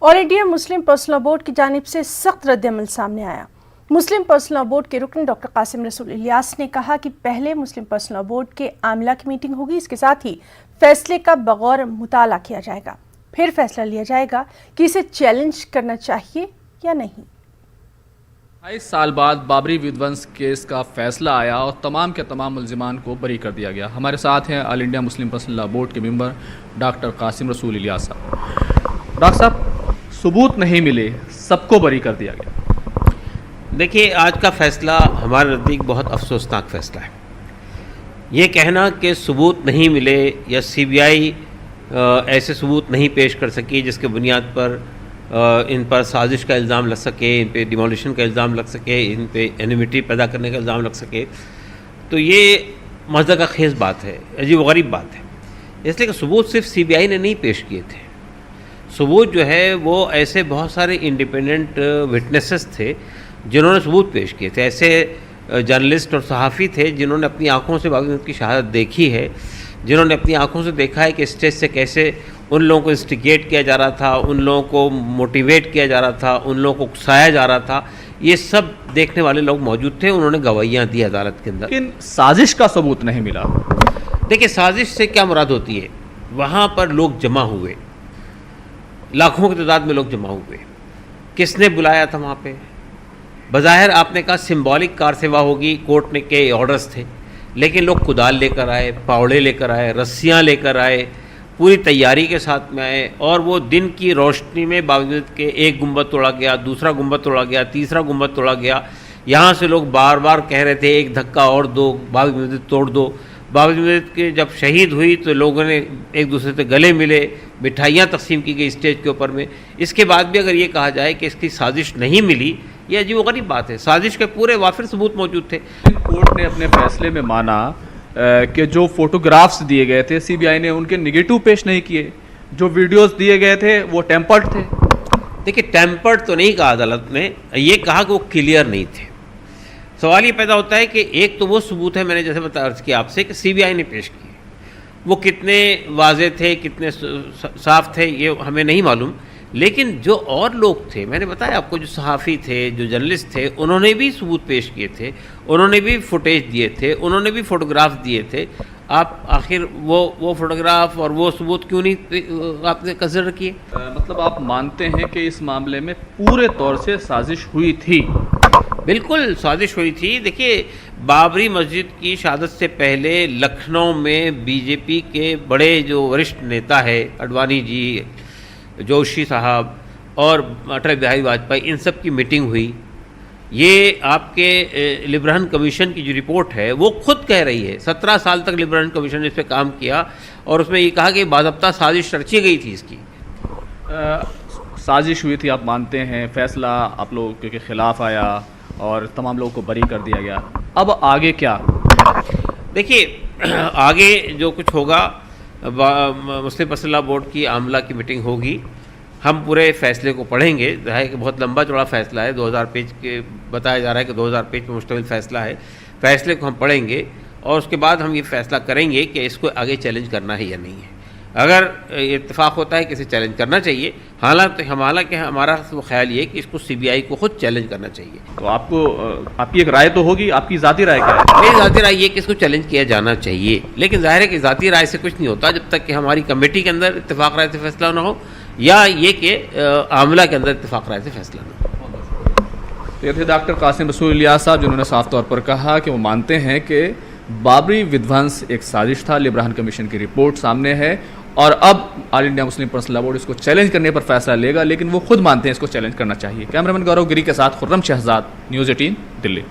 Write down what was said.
All India Muslim personal law board की जानिब से सख्त रद्द-ए-अमल सामने आया। मुस्लिम पर्सनल लॉ बोर्ड के रुकन डॉक्टर कासिम रसूल इलियास ने कहा कि पहले मुस्लिम पर्सनल लॉ बोर्ड के आमला की मीटिंग होगी, इसके साथ ही फैसले का बगौर मुताला किया जाएगा, फिर फैसला लिया जाएगा कि इसे चैलेंज करना चाहिए या नहीं। 22 साल बाद बाबरी विध्वंस केस का फैसला आया और तमाम के तमाम मुल्जिमान को बरी कर दिया गया। हमारे साथ हैं all India Muslim personal law board के मेंबर डॉक्टर कासिम रसूल इलियास साहब। डॉक्टर साहब, सबूत नहीं मिले, सबको बरी कर दिया गया। देखिए, आज का फ़ैसला हमारे नज़दीक बहुत अफसोसनाक फ़ैसला है। ये कहना कि सबूत नहीं मिले या सीबीआई ऐसे सबूत नहीं पेश कर सकी जिसके बुनियाद पर इन पर साजिश का इल्ज़ाम लग सके, इन पे डिमोलिशन का इल्ज़ाम लग सके, इन पे एनिमिटी पैदा करने का इल्ज़ाम लग सके, तो ये मज़ा का खेज़ बात है, अजीब गरीब बात है। इसलिए कि सबूत सिर्फ सीबीआई ने नहीं पेश किए थे। सबूत जो है वो ऐसे बहुत सारे इंडिपेंडेंट विटनेसेस थे जिन्होंने सबूत पेश किए थे। ऐसे जर्नलिस्ट और सहाफ़ी थे जिन्होंने अपनी आँखों से बाबरी मस्जिद की शहादत देखी है, जिन्होंने अपनी आँखों से देखा है कि स्टेज से कैसे उन लोगों को इंस्टिगेट किया जा रहा था, उन लोगों को मोटिवेट किया जा रहा था, उन लोगों को उकसाया जा रहा था। ये सब देखने वाले लोग मौजूद थे, उन्होंने गवाहियाँ दी अदालत के अंदर। लेकिन साजिश का सबूत नहीं मिला। देखिए, साजिश से क्या मुराद होती है? वहाँ पर लोग जमा हुए, लाखों की तादाद में लोग जमा हुए। किसने बुलाया था वहाँ पे? बज़ाहिर आपने कहा सिंबॉलिक कार सेवा होगी, कोर्ट ने के ऑर्डर्स थे, लेकिन लोग कुदाल लेकर आए, फावड़े लेकर आए, रस्सियाँ लेकर आए, पूरी तैयारी के साथ में आए। और वो दिन की रोशनी में बाबरी मस्जिद के एक गुंबद तोड़ा गया, दूसरा गुंबद तोड़ा गया, तीसरा गुंबद तोड़ा गया। यहाँ से लोग बार बार कह रहे थे एक धक्का और दो, बाबरी मस्जिद तोड़ दो। बाबरी मस्जिद के जब शहीद हुई तो लोगों ने एक दूसरे से गले मिले, मिठाइयाँ तकसीम की गई स्टेज के ऊपर में। इसके बाद भी अगर ये कहा जाए कि इसकी साजिश नहीं मिली, ये अजीब गरीब बात है। साजिश के पूरे वाफिर सबूत मौजूद थे। कोर्ट ने अपने फैसले में माना कि जो फोटोग्राफ्स दिए गए थे सीबीआई ने उनके निगेटिव पेश नहीं किए, जो वीडियोस दिए गए थे वो टेम्पर्ड थे। देखिए, टेम्पर्ड तो नहीं कहा अदालत ने, ये कहा कि वो क्लियर नहीं थे। सवाल ये पैदा होता है कि एक तो वो सबूत है, मैंने जैसे बता अर्ज़ किया आपसे, कि सीबीआई ने पेश किए, वो कितने वाज़े थे, कितने साफ थे, ये हमें नहीं मालूम। लेकिन जो और लोग थे, मैंने बताया आपको, जो सहाफ़ी थे, जो जर्नलिस्ट थे, उन्होंने भी सबूत पेश किए थे, उन्होंने भी फुटेज दिए थे, उन्होंने भी फ़ोटोग्राफ दिए थे। आप आखिर वो फ़ोटोग्राफ और वो सबूत क्यों नहीं आपने कंसिडर किए? मतलब आप मानते हैं कि इस मामले में पूरे तौर से साजिश हुई थी? बिल्कुल साजिश हुई थी। देखिए, बाबरी मस्जिद की शहादत से पहले लखनऊ में बीजेपी के बड़े जो वरिष्ठ नेता है, अडवाणी जी, जोशी साहब और अटल बिहारी वाजपेयी, इन सब की मीटिंग हुई। ये आपके लिबरहन कमीशन की जो रिपोर्ट है वो खुद कह रही है, 17 साल तक लिबरहन कमीशन ने इस पर काम किया और उसमें ये कहा कि बाज़ाब्ता साजिश रची गई थी इसकी। साजिश हुई थी आप मानते हैं, फैसला आप लोगों के खिलाफ आया और तमाम लोगों को बरी कर दिया गया। अब आगे क्या? देखिए, आगे जो कुछ होगा, मुस्लिम पर्सनल लॉ बोर्ड की आमला की मीटिंग होगी, हम पूरे फैसले को पढ़ेंगे। है कि बहुत लंबा चौड़ा फैसला है, 2000 पेज के बताया जा रहा है कि 2000 पेज पर मुश्तमिल फैसला है। फैसले को हम पढ़ेंगे और उसके बाद हम ये फैसला करेंगे कि इसको आगे चैलेंज करना है या नहीं है। अगर इत्तेफाक होता है कि इसे चैलेंज करना चाहिए, हालांकि हमारा वो ख्याल ये है कि इसको सीबीआई को खुद चैलेंज करना चाहिए। तो आपकी एक राय तो होगी, आपकी ज़ाती राय क्या है? मेरी ज़ाती राय ये कि इसको चैलेंज किया जाना चाहिए, लेकिन जाहिर है कि ज़ाती राय से कुछ नहीं होता जब तक कि हमारी कमेटी के अंदर इत्तेफाक राय से फैसला ना हो या ये कि आमला के अंदर इत्तेफाक राय से फैसला ना हो। तो ये थे डॉक्टर कासिम रसूल इलियास साहब, जिन्होंने साफ तौर पर कहा कि वो मानते हैं कि बाबरी विध्वंस एक साजिश था। लिबरहन कमीशन की रिपोर्ट सामने है और अब all India Muslim personal law board इसको चैलेंज करने पर फैसला लेगा, लेकिन वो खुद मानते हैं इसको चैलेंज करना चाहिए। कैमरामैन गौरव गिरी के साथ खुर्रम शहजाद, न्यूज़ 18 दिल्ली।